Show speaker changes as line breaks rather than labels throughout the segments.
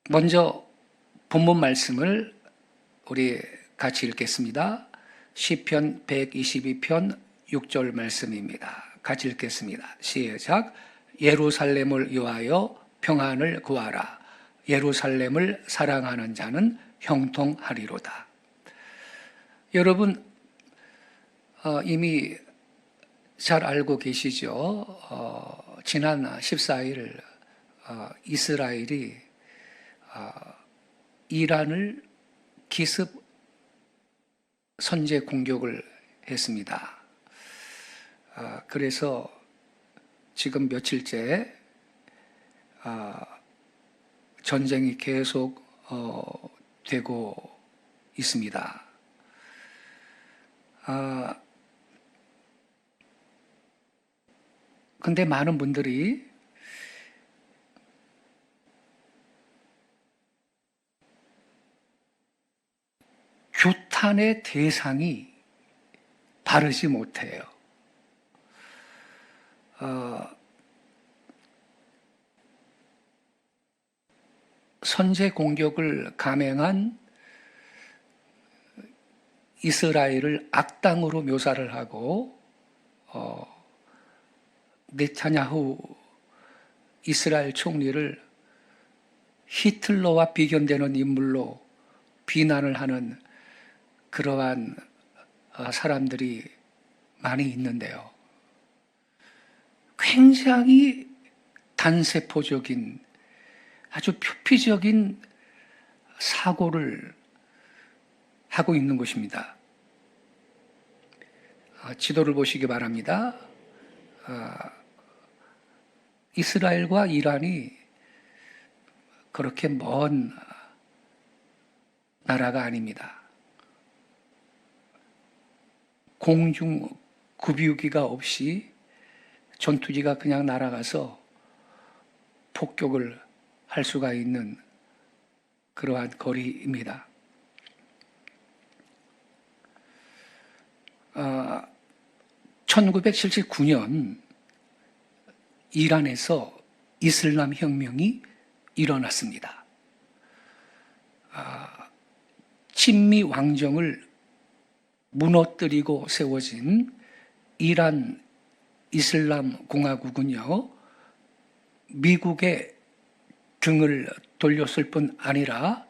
먼저 본문 말씀을 우리 같이 읽겠습니다. 시편 122편 6절 말씀입니다. 같이 읽겠습니다. 시작. 예루살렘을 위하여 평안을 구하라. 예루살렘을 사랑하는 자는 형통하리로다. 여러분 이미 잘 알고 계시죠? 지난 14일 이스라엘이 이란을 기습 선제 공격을 했습니다. 그래서 지금 며칠째 전쟁이 계속 되고 있습니다. 근데 많은 분들이 규탄의 대상이 바르지 못해요. 선제 공격을 감행한 이스라엘을 악당으로 묘사를 하고 네타냐후 이스라엘 총리를 히틀러와 비견되는 인물로 비난을 하는 그러한 사람들이 많이 있는데요. 굉장히 단세포적인 아주 표피적인 사고를 하고 있는 것입니다. 지도를 보시기 바랍니다. 이스라엘과 이란이 그렇게 먼 나라가 아닙니다. 공중 급유기가 없이 전투기가 그냥 날아가서 폭격을 할 수가 있는 그러한 거리입니다. 1979년 이란에서 이슬람 혁명이 일어났습니다. 친미 왕정을 무너뜨리고 세워진 이란 이슬람 공화국은요, 미국의 등을 돌렸을 뿐 아니라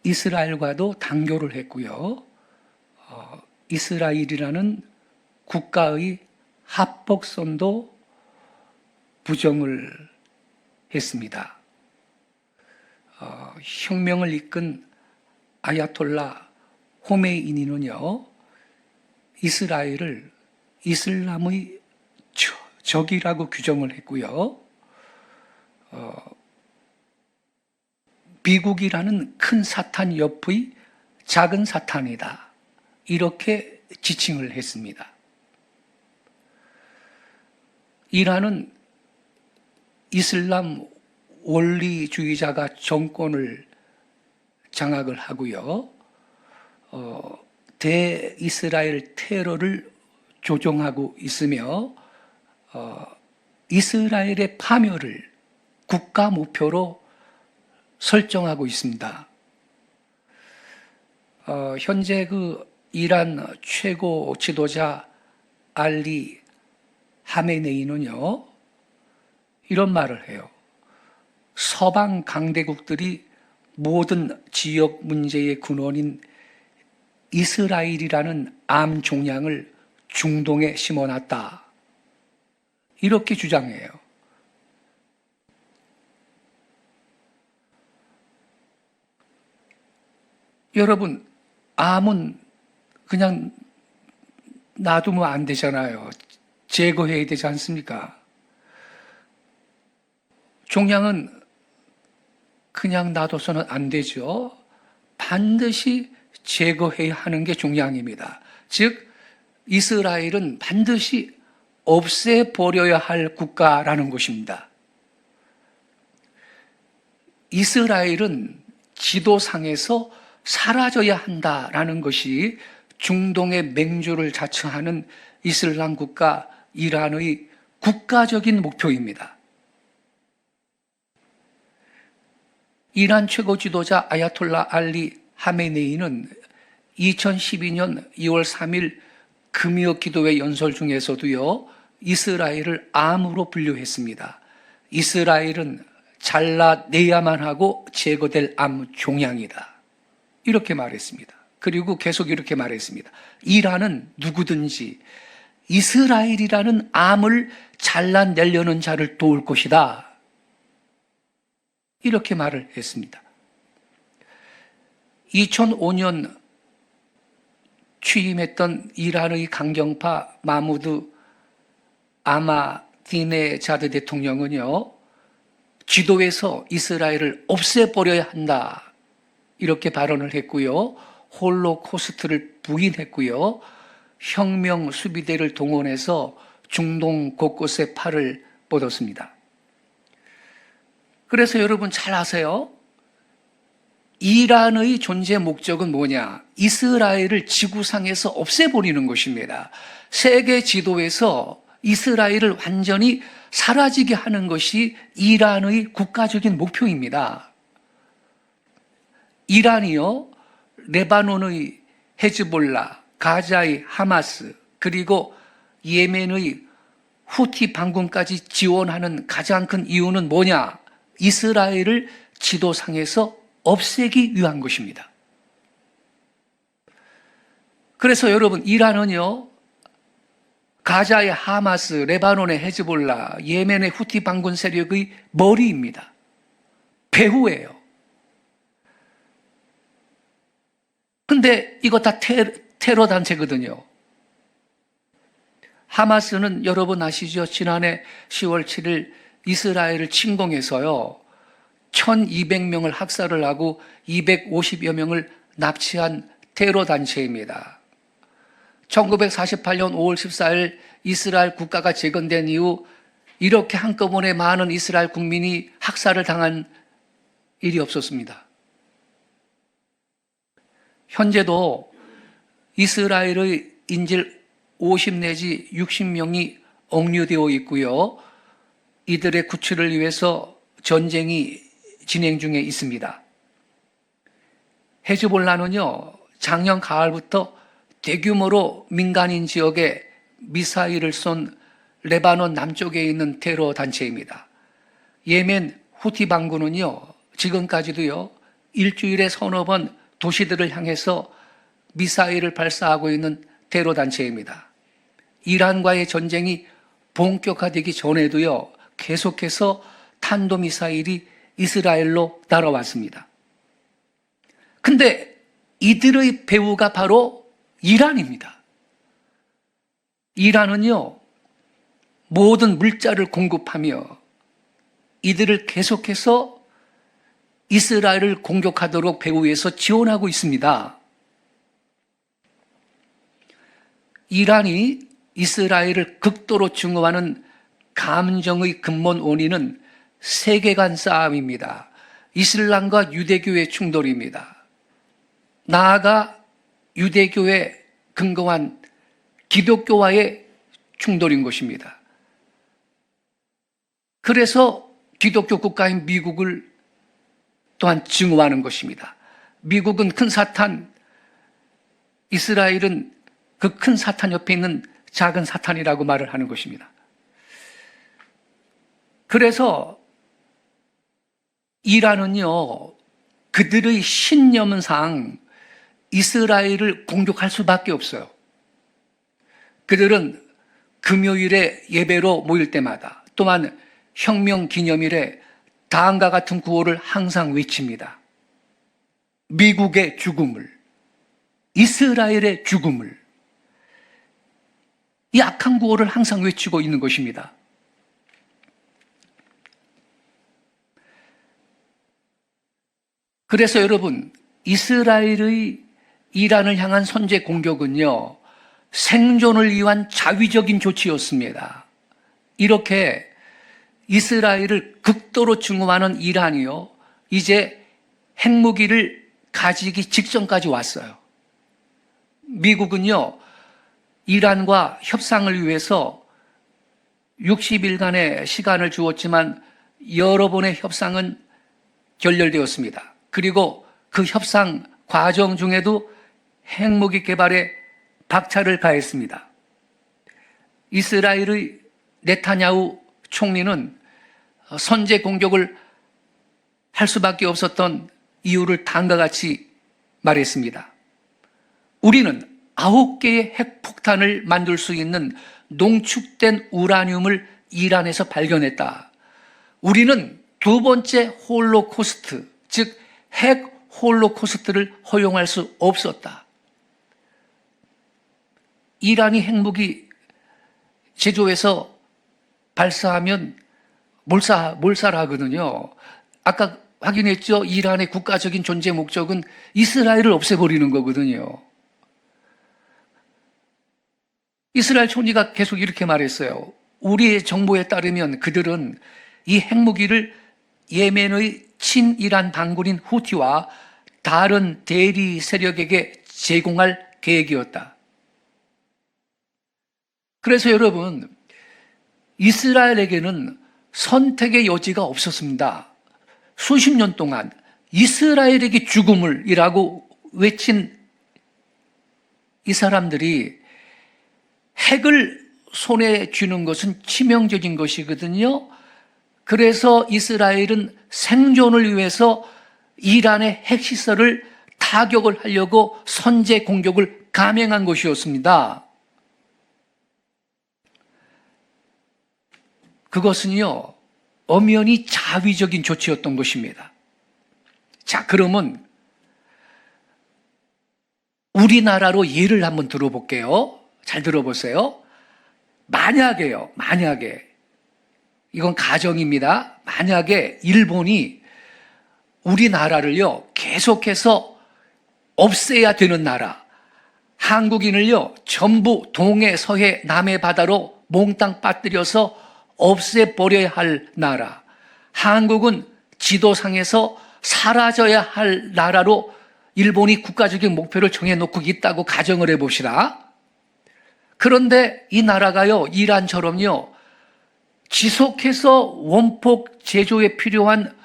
이스라엘과도 단교를 했고요. 이스라엘이라는 국가의 합법성도 부정을 했습니다. 혁명을 이끈 아야톨라 호메이니는요, 이스라엘을 이슬람의 적이라고 규정을 했고요. 미국이라는 큰 사탄 옆의 작은 사탄이다, 이렇게 지칭을 했습니다. 이란은 이슬람 원리주의자가 정권을 장악을 하고요, 대이스라엘 테러를 조종하고 있으며 이스라엘의 파멸을 국가 목표로 설정하고 있습니다. 현재 그 이란 최고 지도자 알리 하메네이는요, 이런 말을 해요. 서방 강대국들이 모든 지역 문제의 근원인 이스라엘이라는 암 종양을 중동에 심어놨다, 이렇게 주장해요. 여러분, 암은 그냥 놔두면 안 되잖아요. 제거해야 되지 않습니까? 종양은 그냥 놔둬서는 안 되죠. 반드시 제거해야 하는 게 종양입니다. 즉, 이스라엘은 반드시 없애버려야 할 국가라는 것입니다. 이스라엘은 지도상에서 사라져야 한다라는 것이 중동의 맹주를 자처하는 이슬람 국가 이란의 국가적인 목표입니다. 이란 최고 지도자 아야톨라 알리 하메네이는 2012년 2월 3일 금요 기도회 연설 중에서도요, 이스라엘을 암으로 분류했습니다. 이스라엘은 잘라내야만 하고 제거될 암 종양이다. 이렇게 말했습니다. 그리고 계속 이렇게 말했습니다. 이란은 누구든지 이스라엘이라는 암을 잘라내려는 자를 도울 것이다. 이렇게 말을 했습니다. 2005년 취임했던 이란의 강경파 마무드 아마디네자드 대통령은요, 지도에서 이스라엘을 없애버려야 한다. 이렇게 발언을 했고요. 홀로코스트를 부인했고요. 혁명 수비대를 동원해서 중동 곳곳에 팔을 뻗었습니다. 그래서 여러분 잘 아세요? 이란의 존재 목적은 뭐냐? 이스라엘을 지구상에서 없애버리는 것입니다. 세계 지도에서 이스라엘을 완전히 사라지게 하는 것이 이란의 국가적인 목표입니다. 이란이요, 레바논의 헤즈볼라, 가자의 하마스, 그리고 예멘의 후티 반군까지 지원하는 가장 큰 이유는 뭐냐? 이스라엘을 지도상에서 없애기 위한 것입니다. 그래서 여러분, 이란은요, 가자의 하마스, 레바논의 헤즈볼라, 예멘의 후티 반군 세력의 머리입니다. 배후예요. 근데 이거 다 테러 단체거든요. 하마스는 여러분 아시죠? 지난해 10월 7일 이스라엘을 침공해서요, 1200명을 학살을 하고 250여 명을 납치한 테러 단체입니다. 1948년 5월 14일 이스라엘 국가가 재건된 이후 이렇게 한꺼번에 많은 이스라엘 국민이 학살을 당한 일이 없었습니다. 현재도 이스라엘의 인질 50 내지 60명이 억류되어 있고요. 이들의 구출을 위해서 전쟁이 진행 중에 있습니다. 헤즈볼라는요, 작년 가을부터 대규모로 민간인 지역에 미사일을 쏜 레바논 남쪽에 있는 테러 단체입니다. 예멘 후티 반군은요, 지금까지도요, 일주일에 서너 번 도시들을 향해서 미사일을 발사하고 있는 테러 단체입니다. 이란과의 전쟁이 본격화되기 전에도요, 계속해서 탄도미사일이 이스라엘로 날아왔습니다. 근데 이들의 배후가 바로 이란입니다. 이란은요, 모든 물자를 공급하며 이들을 계속해서 이스라엘을 공격하도록 배후에서 지원하고 있습니다. 이란이 이스라엘을 극도로 증오하는 감정의 근본 원인은 세계관 싸움입니다. 이슬람과 유대교의 충돌입니다. 나아가 유대교에 근거한 기독교와의 충돌인 것입니다. 그래서 기독교 국가인 미국을 또한 증오하는 것입니다. 미국은 큰 사탄, 이스라엘은 그 큰 사탄 옆에 있는 작은 사탄이라고 말을 하는 것입니다. 그래서 이란은요, 그들의 신념상 이스라엘을 공격할 수밖에 없어요. 그들은 금요일에 예배로 모일 때마다, 또한 혁명 기념일에 다음과 같은 구호를 항상 외칩니다. 미국의 죽음을, 이스라엘의 죽음을. 이 악한 구호를 항상 외치고 있는 것입니다. 그래서 여러분, 이스라엘의 이란을 향한 선제 공격은요, 생존을 위한 자위적인 조치였습니다. 이렇게 이스라엘을 극도로 증오하는 이란이요, 이제 핵무기를 가지기 직전까지 왔어요. 미국은요, 이란과 협상을 위해서 60일간의 시간을 주었지만 여러 번의 협상은 결렬되었습니다. 그리고 그 협상 과정 중에도 핵무기 개발에 박차를 가했습니다. 이스라엘의 네타냐후 총리는 선제 공격을 할 수밖에 없었던 이유를 다음과 같이 말했습니다. 우리는 9개의 핵폭탄을 만들 수 있는 농축된 우라늄을 이란에서 발견했다. 우리는 두 번째 홀로코스트, 즉 핵 홀로코스트를 허용할 수 없었다. 이란이 핵무기 제조해서 발사하면 몰살하거든요. 아까 확인했죠? 이란의 국가적인 존재 목적은 이스라엘을 없애버리는 거거든요. 이스라엘 총리가 계속 이렇게 말했어요. 우리의 정보에 따르면 그들은 이 핵무기를 예멘의 친이란 반군인 후티와 다른 대리 세력에게 제공할 계획이었다. 그래서 여러분, 이스라엘에게는 선택의 여지가 없었습니다. 수십 년 동안 이스라엘에게 죽음을이라고 외친 이 사람들이 핵을 손에 쥐는 것은 치명적인 것이거든요. 그래서 이스라엘은 생존을 위해서 이란의 핵시설을 타격을 하려고 선제 공격을 감행한 것이었습니다. 그것은요, 엄연히 자위적인 조치였던 것입니다. 자, 그러면 우리나라로 예를 한번 들어볼게요. 잘 들어보세요. 만약에 이건 가정입니다. 만약에 일본이 우리나라를요 계속해서 없애야 되는 나라, 한국인을요 전부 동해, 서해, 남해 바다로 몽땅 빠뜨려서 없애버려야 할 나라, 한국은 지도상에서 사라져야 할 나라로 일본이 국가적인 목표를 정해놓고 있다고 가정을 해봅시다. 그런데 이 나라가요, 이란처럼요, 지속해서 원폭 제조에 필요한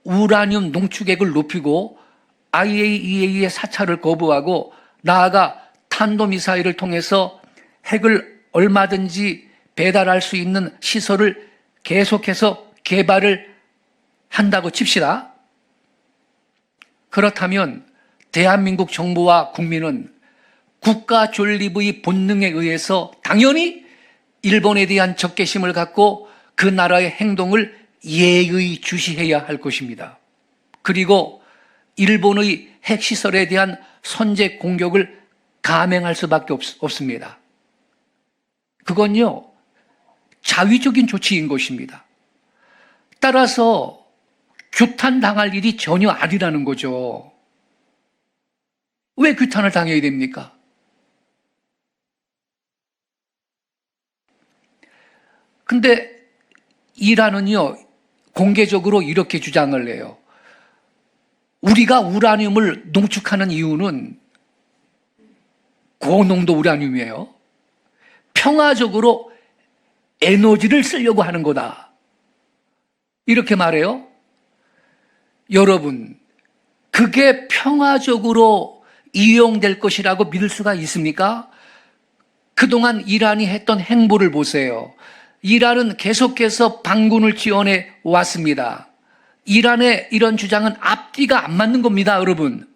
우라늄 농축액을 높이고 IAEA의 사찰을 거부하고 나아가 탄도미사일을 통해서 핵을 얼마든지 배달할 수 있는 시설을 계속해서 개발을 한다고 칩시다. 그렇다면 대한민국 정부와 국민은 국가 존립의 본능에 의해서 당연히 일본에 대한 적개심을 갖고 그 나라의 행동을 예의주시해야 할 것입니다. 그리고 일본의 핵시설에 대한 선제 공격을 감행할 수밖에 없습니다. 그건요, 자위적인 조치인 것입니다. 따라서 규탄당할 일이 전혀 아니라는 거죠. 왜 규탄을 당해야 됩니까? 근데 이란은요, 공개적으로 이렇게 주장을 해요. 우리가 우라늄을 농축하는 이유는 고농도 우라늄이에요. 평화적으로 에너지를 쓰려고 하는 거다. 이렇게 말해요. 여러분, 그게 평화적으로 이용될 것이라고 믿을 수가 있습니까? 그동안 이란이 했던 행보를 보세요. 이란은 계속해서 반군을 지원해 왔습니다. 이란의 이런 주장은 앞뒤가 안 맞는 겁니다, 여러분.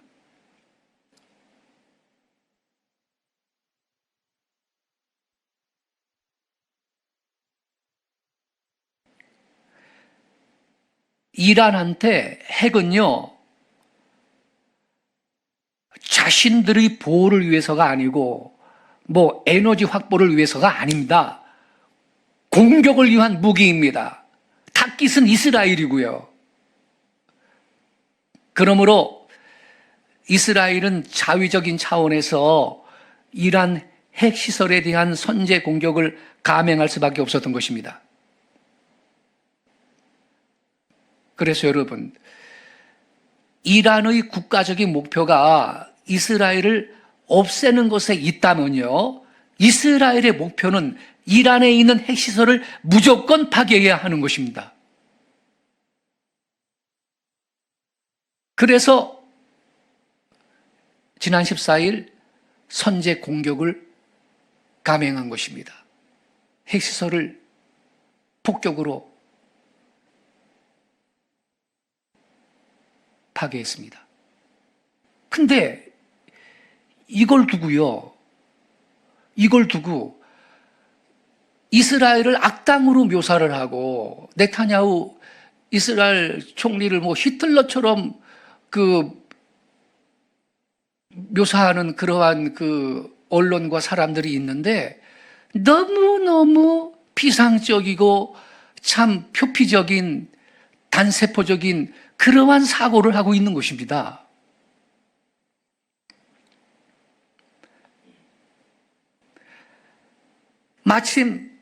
이란한테 핵은요, 자신들의 보호를 위해서가 아니고 에너지 확보를 위해서가 아닙니다. 공격을 위한 무기입니다. 타깃은 이스라엘이고요. 그러므로 이스라엘은 자위적인 차원에서 이란 핵시설에 대한 선제 공격을 감행할 수밖에 없었던 것입니다. 그래서 여러분, 이란의 국가적인 목표가 이스라엘을 없애는 것에 있다면요, 이스라엘의 목표는 이란에 있는 핵시설을 무조건 파괴해야 하는 것입니다. 그래서 지난 14일 선제 공격을 감행한 것입니다. 핵시설을 폭격으로 파괴했습니다. 근데 이걸 두고 이스라엘을 악당으로 묘사를 하고 네타냐후 이스라엘 총리를 뭐 히틀러처럼 묘사하는 그러한 언론과 사람들이 있는데 너무너무 비상적이고 참 표피적인 단세포적인 그러한 사고를 하고 있는 것입니다. 마침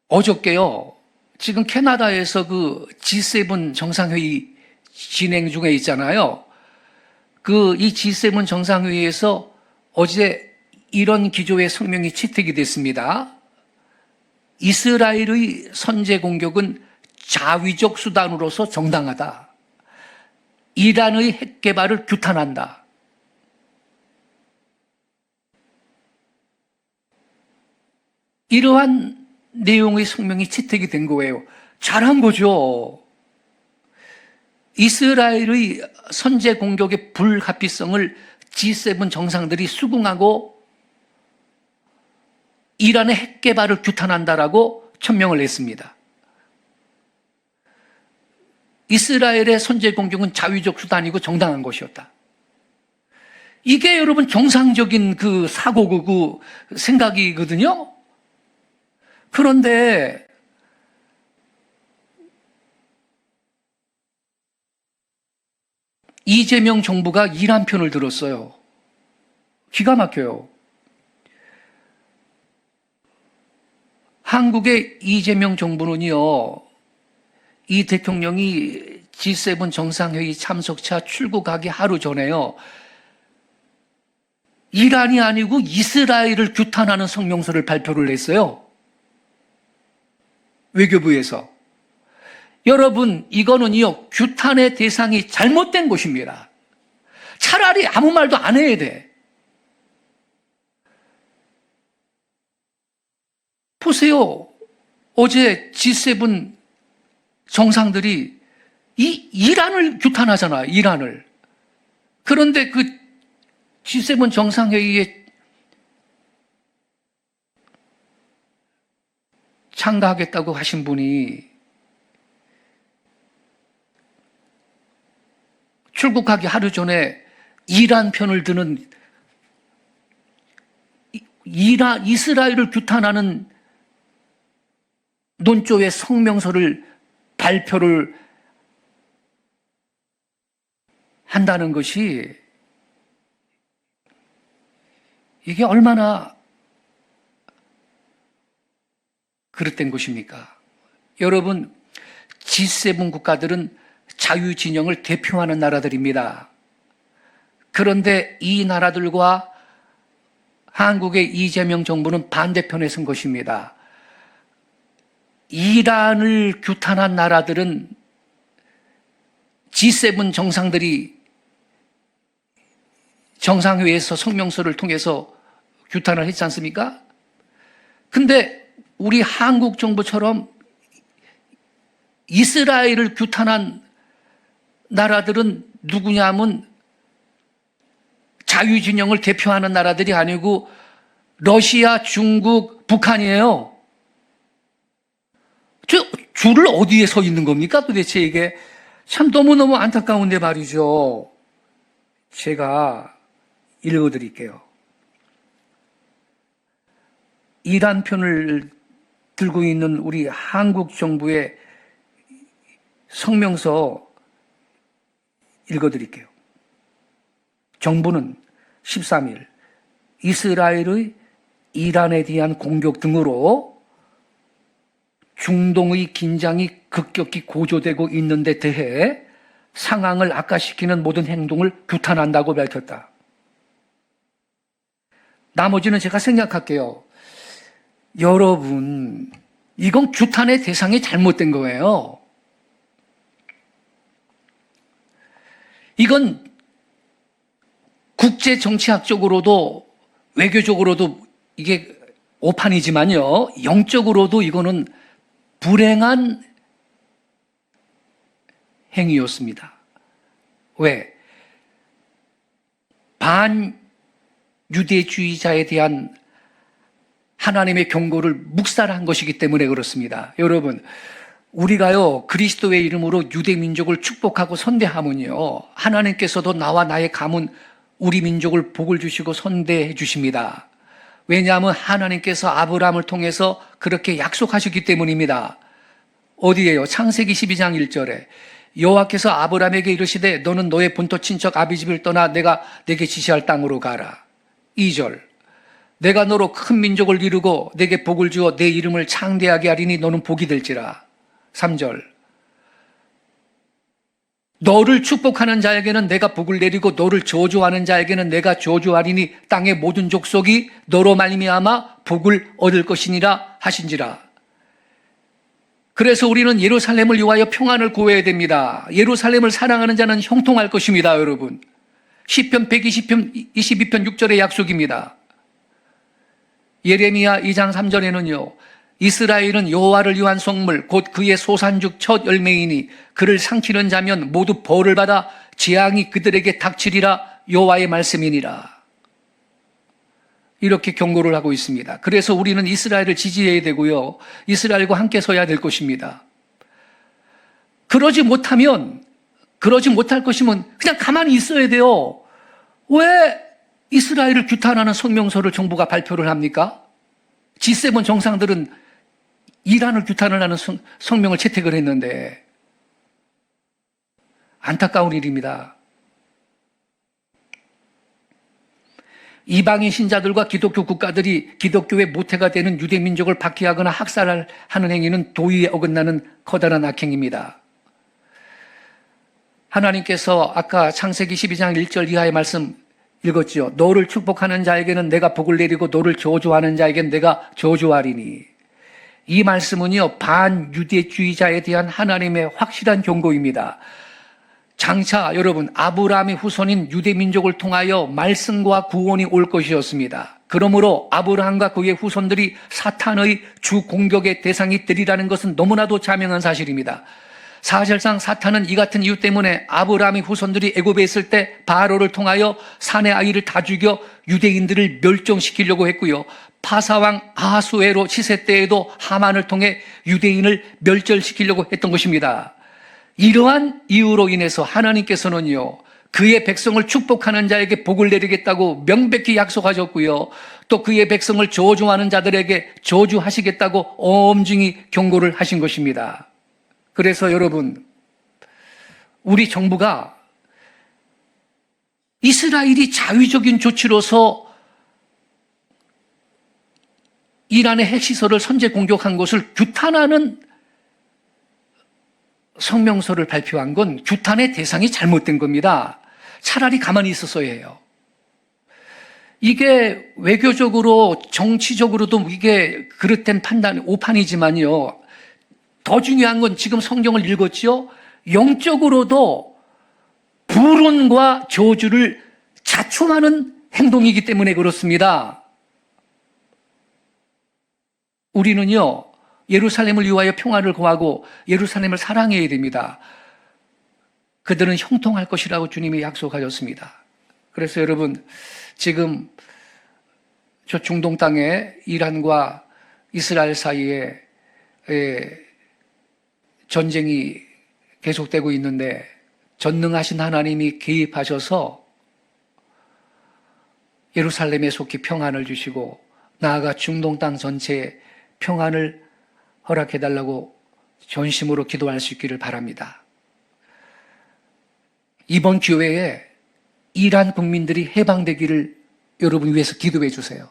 어저께요, 지금 캐나다에서 G7 정상회의 진행 중에 있잖아요. 이 G7 정상회의에서 어제 이런 기조의 성명이 채택이 됐습니다. 이스라엘의 선제 공격은 자위적 수단으로서 정당하다. 이란의 핵 개발을 규탄한다. 이러한 내용의 성명이 채택이 된 거예요. 잘한 거죠. 이스라엘의 선제 공격의 불합리성을 G7 정상들이 수긍하고 이란의 핵 개발을 규탄한다라고 천명을 냈습니다. 이스라엘의 선제 공격은 자위적 수단이고 정당한 것이었다. 이게 여러분 정상적인 사고고 생각이거든요. 그런데 이재명 정부가 이란 편을 들었어요. 기가 막혀요. 한국의 이재명 정부는요, 이 대통령이 G7 정상회의 참석차 출국하기 하루 전에요, 이란이 아니고 이스라엘을 규탄하는 성명서를 발표를 했어요. 외교부에서. 여러분, 이거는요, 규탄의 대상이 잘못된 것입니다. 차라리 아무 말도 안 해야 돼. 보세요. 어제 G7 정상들이 이란을 규탄하잖아요, 이란을. 그런데 G7 정상회의에 참가하겠다고 하신 분이 출국하기 하루 전에 이란 편을 드는 이스라엘을 규탄하는 논조의 성명서를 발표를 한다는 것이 이게 얼마나 그릇된 것입니까? 여러분, G7 국가들은 자유진영을 대표하는 나라들입니다. 그런데 이 나라들과 한국의 이재명 정부는 반대편에 선 것입니다. 이란을 규탄한 나라들은 G7 정상들이 정상회의에서 성명서를 통해서 규탄을 했지 않습니까? 근데 우리 한국 정부처럼 이스라엘을 규탄한 나라들은 누구냐 하면 자유진영을 대표하는 나라들이 아니고 러시아, 중국, 북한이에요. 줄을 어디에 서 있는 겁니까? 도대체 이게 참 너무너무 안타까운데 말이죠. 제가 읽어드릴게요. 이란 편을 들고 있는 우리 한국 정부의 성명서 읽어드릴게요. 정부는 13일 이스라엘의 이란에 대한 공격 등으로 중동의 긴장이 급격히 고조되고 있는 데 대해 상황을 악화시키는 모든 행동을 규탄한다고 밝혔다. 나머지는 제가 생략할게요. 여러분, 이건 규탄의 대상이 잘못된 거예요. 이건 국제 정치학적으로도 외교적으로도 이게 오판이지만요. 영적으로도 이거는 불행한 행위였습니다. 왜? 반유대주의자에 대한 하나님의 경고를 묵살한 것이기 때문에 그렇습니다. 여러분, 우리가요, 그리스도의 이름으로 유대 민족을 축복하고 선대하면요, 하나님께서도 나와 나의 가문, 우리 민족을 복을 주시고 선대해 주십니다. 왜냐하면 하나님께서 아브라함을 통해서 그렇게 약속하셨기 때문입니다. 어디에요? 창세기 12장 1절에 여호와께서 아브라함에게 이르시되 너는 너의 본토 친척 아비집을 떠나 내가 내게 지시할 땅으로 가라. 2절 내가 너로 큰 민족을 이루고 내게 복을 주어 내 이름을 창대하게 하리니 너는 복이 될지라. 3절 너를 축복하는 자에게는 내가 복을 내리고 너를 저주하는 자에게는 내가 저주하리니 땅의 모든 족속이 너로 말미암아 복을 얻을 것이니라 하신지라. 그래서 우리는 예루살렘을 위하여 평안을 구해야 됩니다. 예루살렘을 사랑하는 자는 형통할 것입니다, 여러분. 시편 120편 22편 6절의 약속입니다. 예레미야 2장 3절에는요. 이스라엘은 여호와를 위한 성물 곧 그의 소산죽 첫 열매이니 그를 삼키는 자면 모두 벌을 받아 재앙이 그들에게 닥치리라 여호와의 말씀이니라. 이렇게 경고를 하고 있습니다. 그래서 우리는 이스라엘을 지지해야 되고요. 이스라엘과 함께 서야 될 것입니다. 그러지 못할 것이면 그냥 가만히 있어야 돼요. 왜 이스라엘을 규탄하는 성명서를 정부가 발표를 합니까? G7 정상들은 이란을 규탄을 하는 성명을 채택을 했는데 안타까운 일입니다. 이방인 신자들과 기독교 국가들이 기독교의 모태가 되는 유대 민족을 박해하거나 학살하는 행위는 도의에 어긋나는 커다란 악행입니다. 하나님께서 아까 창세기 12장 1절 이하의 말씀 읽었죠. 너를 축복하는 자에게는 내가 복을 내리고 너를 저주하는 자에게는 내가 저주하리니. 이 말씀은요, 반유대주의자에 대한 하나님의 확실한 경고입니다. 장차 여러분, 아브라함의 후손인 유대민족을 통하여 말씀과 구원이 올 것이었습니다. 그러므로 아브라함과 그의 후손들이 사탄의 주 공격의 대상이 되리라는 것은 너무나도 자명한 사실입니다. 사실상 사탄은 이 같은 이유 때문에 아브라함의 후손들이 애굽에 있을 때 바로를 통하여 산의 아이를 다 죽여 유대인들을 멸종시키려고 했고요. 파사왕 아하수에로 시세 때에도 하만을 통해 유대인을 멸절시키려고 했던 것입니다. 이러한 이유로 인해서 하나님께서는요, 그의 백성을 축복하는 자에게 복을 내리겠다고 명백히 약속하셨고요. 또 그의 백성을 저주하는 자들에게 저주하시겠다고 엄중히 경고를 하신 것입니다. 그래서 여러분, 우리 정부가 이스라엘이 자위적인 조치로서 이란의 핵시설을 선제 공격한 것을 규탄하는 성명서를 발표한 건 규탄의 대상이 잘못된 겁니다. 차라리 가만히 있었어야 해요. 이게 외교적으로 정치적으로도 이게 그릇된 판단, 오판이지만요. 더 중요한 건 지금 성경을 읽었지요. 영적으로도 불운과 저주를 자초하는 행동이기 때문에 그렇습니다. 우리는요, 예루살렘을 위하여 평화를 구하고 예루살렘을 사랑해야 됩니다. 그들은 형통할 것이라고 주님이 약속하셨습니다. 그래서 여러분, 지금 저 중동 땅에 이란과 이스라엘 사이에 전쟁이 계속되고 있는데 전능하신 하나님이 개입하셔서 예루살렘에 속히 평안을 주시고 나아가 중동 땅 전체에 평안을 허락해달라고 전심으로 기도할 수 있기를 바랍니다. 이번 기회에 이란 국민들이 해방되기를 여러분 위해서 기도해 주세요.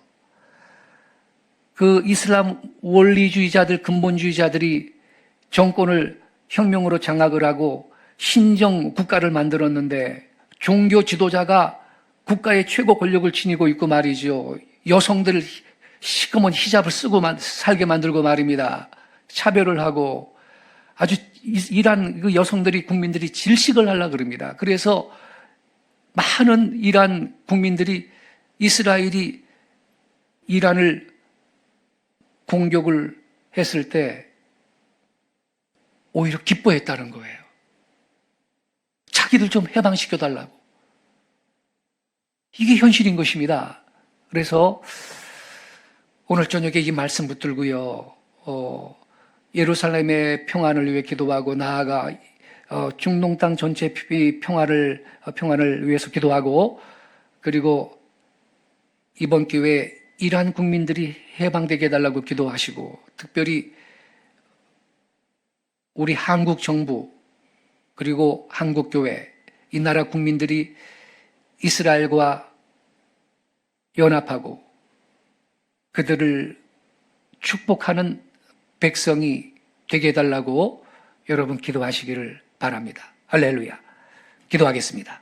그 이슬람 원리주의자들, 근본주의자들이 정권을 혁명으로 장악을 하고 신정 국가를 만들었는데 종교 지도자가 국가의 최고 권력을 지니고 있고 말이죠. 여성들 시커먼 히잡을 쓰고 살게 만들고 말입니다. 차별을 하고 아주 이란 그 여성들이 국민들이 질식을 하려고 그럽니다. 그래서 많은 이란 국민들이 이스라엘이 이란을 공격을 했을 때 오히려 기뻐했다는 거예요. 자기들 좀 해방시켜달라고. 이게 현실인 것입니다. 그래서 오늘 저녁에 이 말씀 붙들고요. 예루살렘의 평안을 위해 기도하고 나아가 중동 땅 전체 평안을 위해서 기도하고, 그리고 이번 기회에 이란 국민들이 해방되게 해달라고 기도하시고, 특별히 우리 한국 정부 그리고 한국 교회, 이 나라 국민들이 이스라엘과 연합하고 그들을 축복하는 백성이 되게 해달라고 여러분 기도하시기를 바랍니다. 할렐루야. 기도하겠습니다.